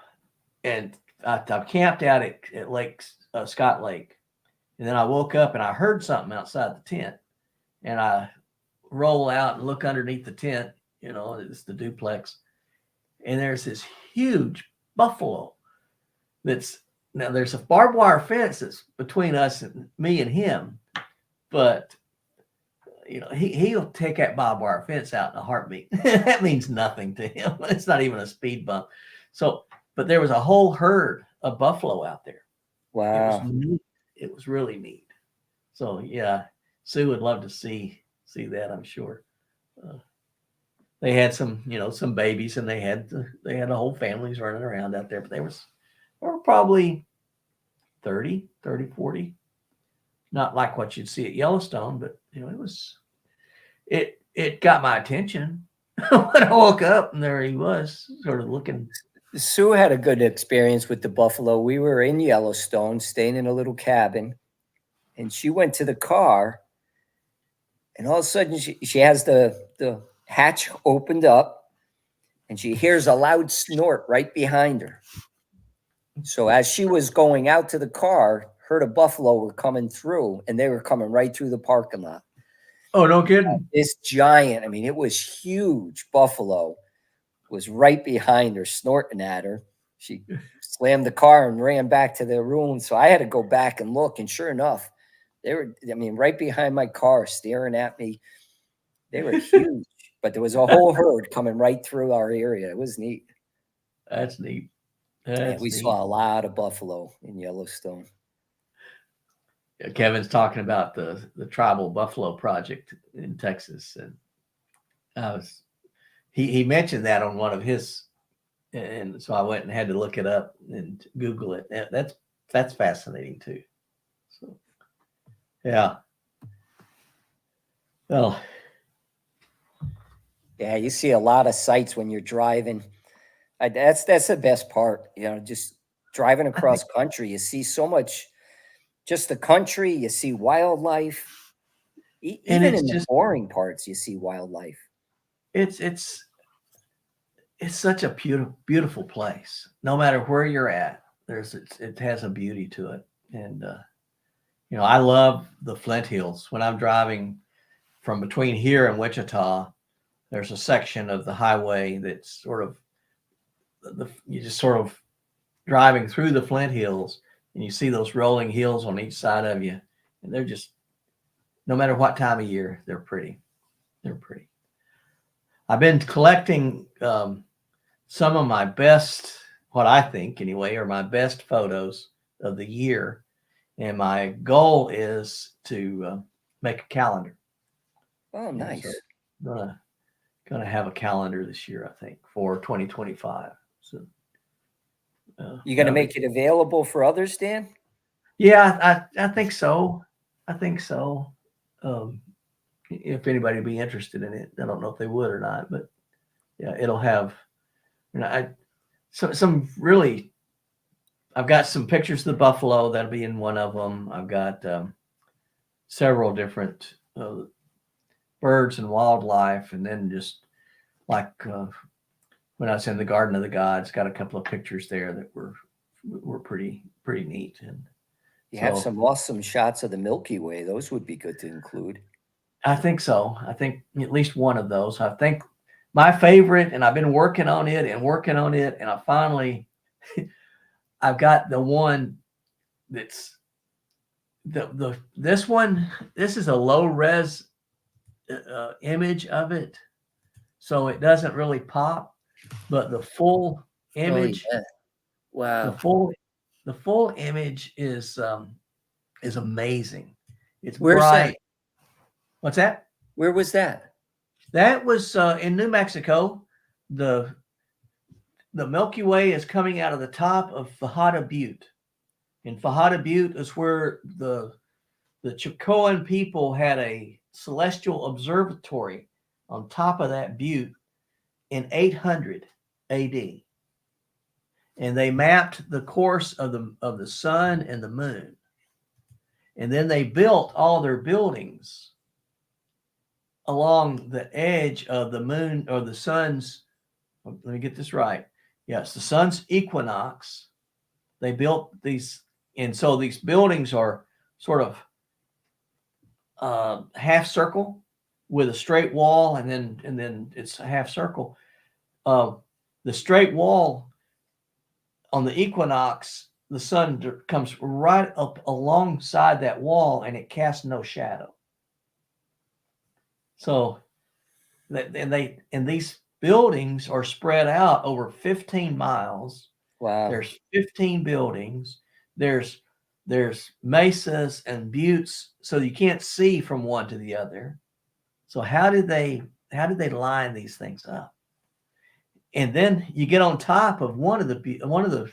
and I camped out at Lake Scott Lake, and then I woke up and I heard something outside the tent, and I roll out and look underneath the tent. It's the duplex, and there's this huge buffalo. Now there's a barbed wire fence that's between us and me and him, but he'll take that barbed wire fence out in a heartbeat. That means nothing to him. It's not even a speed bump. So, but there was a whole herd of buffalo out there. Wow. It was neat. It was really neat. So yeah, Sue would love to see that, I'm sure. They had some babies, and they had the whole families running around out there, but there were probably 30, 40. Not like what you'd see at Yellowstone, but it got my attention when I woke up, and there he was, sort of looking. Sue had a good experience with the buffalo. We were in Yellowstone, staying in a little cabin, and she went to the car, and all of a sudden she has the hatch opened up, and she hears a loud snort right behind her. So as she was going out to the car, herd of buffalo were coming through, and they were coming right through the parking lot. Oh, no kidding. This giant, I mean, it was huge buffalo, was right behind her, snorting at her. She slammed the car and ran back to the room. So I had to go back and look. And sure enough, they were, right behind my car, staring at me. They were huge, but there was a whole herd coming right through our area. It was neat. That's neat. We saw a lot of buffalo in Yellowstone. Kevin's talking about the Tribal Buffalo Project in Texas, and he mentioned that on one of his, and so I went and had to look it up and Google it. That's fascinating too. So, yeah. Well, yeah, you see a lot of sights when you're driving. That's the best part, just driving across country. You see so much, just the country. You see wildlife. Even in the boring parts, you see wildlife. It's such a beautiful place. No matter where you're at, it has a beauty to it. And I love the Flint Hills. When I'm driving from between here and Wichita, there's a section of the highway that's sort of you just sort of driving through the Flint Hills, and you see those rolling hills on each side of you, and they're just, no matter what time of year, they're pretty. They're pretty. I've been collecting some of my best, what I think anyway, are my best photos of the year. And my goal is to make a calendar. Oh, nice. So gonna have a calendar this year, I think, for 2025. So you gonna make it available for others, Dan? Yeah, I think so. I think so. If anybody would be interested in it, I don't know if they would or not, but yeah, it'll have, some really, I've got some pictures of the buffalo. That'll be in one of them. I've got several different birds and wildlife, and then just like when I was in the Garden of the Gods, got a couple of pictures there that were pretty neat. And you have some awesome shots of the Milky Way. Those would be good to include. I think so. I think at least one of those. I think my favorite, and I've been working on it, and I finally, I've got the one that's this one. This is a low res image of it, so it doesn't really pop. But the full image, oh, yeah. Wow, the full image is amazing. It's Where's bright. that? What's that? Where was that? That was in New Mexico. The Milky Way is coming out of the top of Fajada Butte. And Fajada Butte is where the Chicoan people had a celestial observatory on top of that butte in 800 AD. And they mapped the course of the sun and the moon. And then they built all their buildings along the edge of the moon or the sun's, let me get this right. Yes, the sun's equinox. They built these, and so these buildings are sort of half circle with a straight wall, and then it's a half circle. The straight wall on the equinox, the sun comes right up alongside that wall, and it casts no shadow. So and these buildings are spread out over 15 miles. Wow. There's 15 buildings. There's mesas and buttes, so you can't see from one to the other. So how did they line these things up? And then you get on top of one of the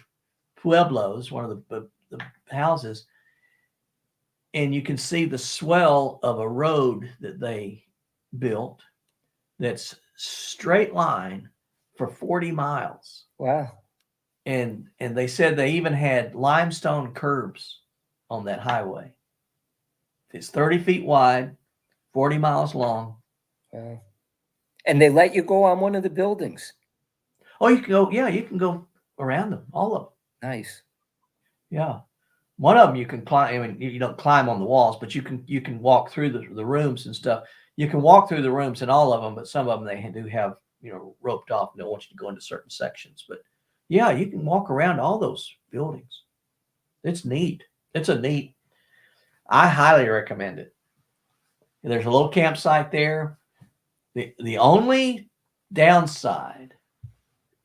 pueblos, one of the houses, and you can see the swell of a road that they built that's straight line for 40 miles. Wow. And they said they even had limestone curbs on that highway. It's 30 feet wide, 40 miles long. Wow. And they let you go on one of the buildings. Oh, you can go, yeah, you can go around them, all of them. Nice. Yeah. One of them you can climb. I mean, you don't climb on the walls, but you can walk through the rooms and stuff. You can walk through the rooms in all of them, but some of them they do have, roped off. They don't want you to go into certain sections. But yeah, you can walk around all those buildings. It's neat. I highly recommend it. There's a little campsite there. The only downside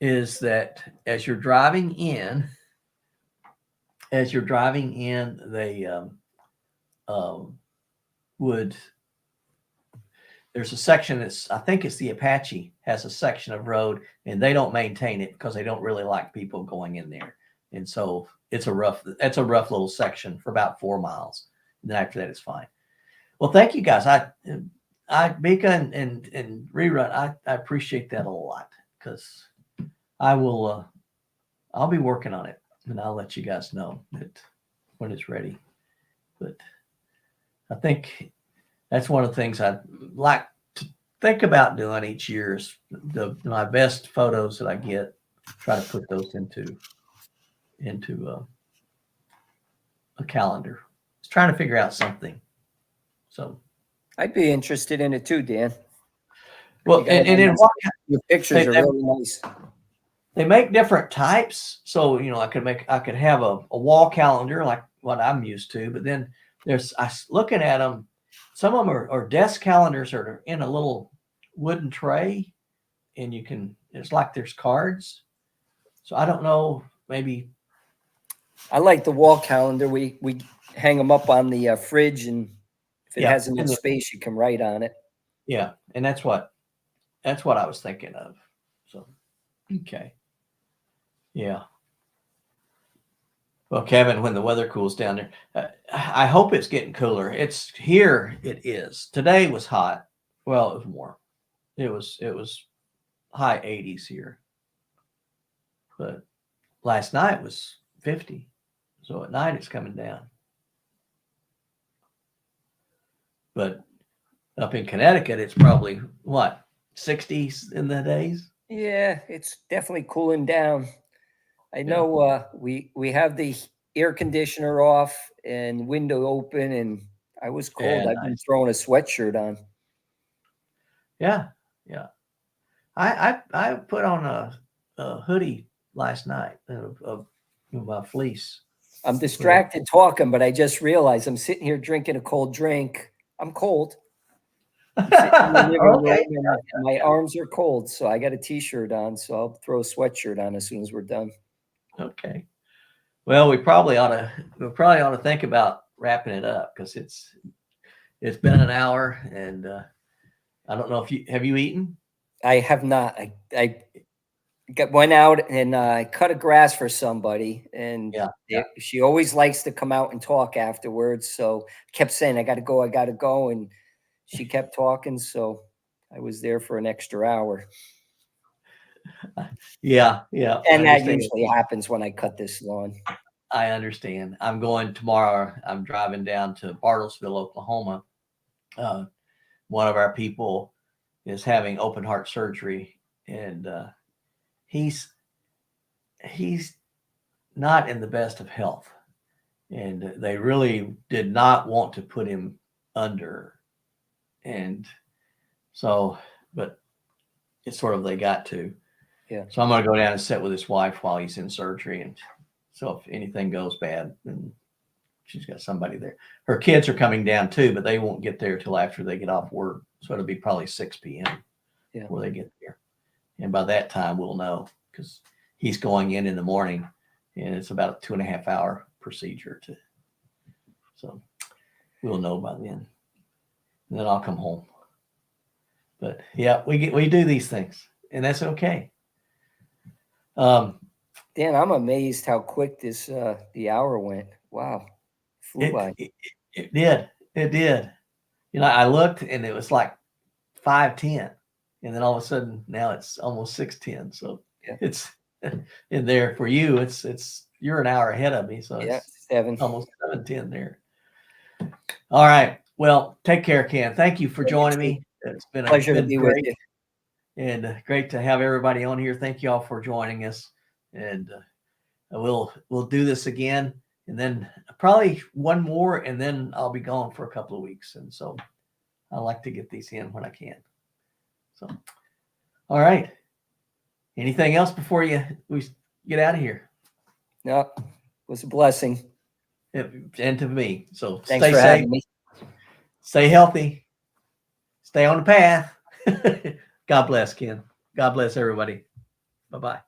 is that as you're driving in, they there's a section I think it's the Apache has a section of road, and they don't maintain it because they don't really like people going in there. And so it's a rough little section for about 4 miles. And then after that, it's fine. Well, thank you guys. Mika and Rerun, I appreciate that a lot, because I'll be working on it, and I'll let you guys know that when it's ready. But I think that's one of the things I'd like to think about doing each year is my best photos that I get, try to put those into a calendar. Just trying to figure out something. So I'd be interested in it too, Dan. Well, and in what your pictures are really nice. They make different types. So, I could have a wall calendar like what I'm used to, but then looking at them, some of them are desk calendars that are in a little wooden tray, and it's like there's cards. So I don't know, maybe. I like the wall calendar. We hang them up on the fridge, and if it has enough space, you can write on it. Yeah. And that's what I was thinking of. So, okay. Yeah. Well, Kevin, when the weather cools down there, I hope it's getting cooler. It's here. It is. Today was hot. Well, it was warm. It was high 80s here. But last night was 50. So at night it's coming down. But up in Connecticut, it's probably what, 60s in the days? Yeah, it's definitely cooling down. I know we have the air conditioner off and window open, and I was cold. I've been throwing a sweatshirt on. Yeah. I put on a hoodie last night of my fleece. I'm distracted talking, but I just realized I'm sitting here drinking a cold drink. I'm cold. I'm sitting in the living room and my arms are cold, so I got a t-shirt on, so I'll throw a sweatshirt on as soon as we're done. Okay. Well, we probably ought to think about wrapping it up, because it's been an hour, and I don't know if have you eaten? I have not. I went out and I cut a grass for somebody, and she always likes to come out and talk afterwards. So I kept saying, I got to go. And she kept talking. So I was there for an extra hour. Yeah. And that usually happens when I cut this lawn. I understand. I'm going tomorrow. I'm driving down to Bartlesville, Oklahoma. One of our people is having open heart surgery, and he's not in the best of health, and they really did not want to put him under. And so, but it's sort of, they got to. Yeah. So I'm going to go down and sit with his wife while he's in surgery. And so if anything goes bad, then she's got somebody there. Her kids are coming down too, but they won't get there till after they get off work. So it'll be probably 6 p.m. Yeah. before they get there. And by that time we'll know, because he's going in the morning, and it's about a 2.5 hour procedure so we'll know by then. And then I'll come home. But yeah, we do these things, and that's okay. Dan, I'm amazed how quick this the hour went. Wow. Flew by. It did. It did. You know, I looked and it was like 5:10, and then all of a sudden now it's almost 6:10. So Yeah. it's in there for you. It's you're an hour ahead of me, so Yeah, it's 7. almost 7:10 there. All right. Well, take care, Ken. Thank you for joining me. It's been Pleasure to be with great, you. and great to have everybody on here. Thank you all for joining us, and we'll do this again, and then probably one more, and then I'll be gone for a couple of weeks. And so I like to get these in when I can. So, all right. Anything else before we get out of here? No, it was a blessing. And to me. So Thanks stay for safe, having me. stay healthy, stay on the path. God bless, Ken. God bless everybody. Bye-bye.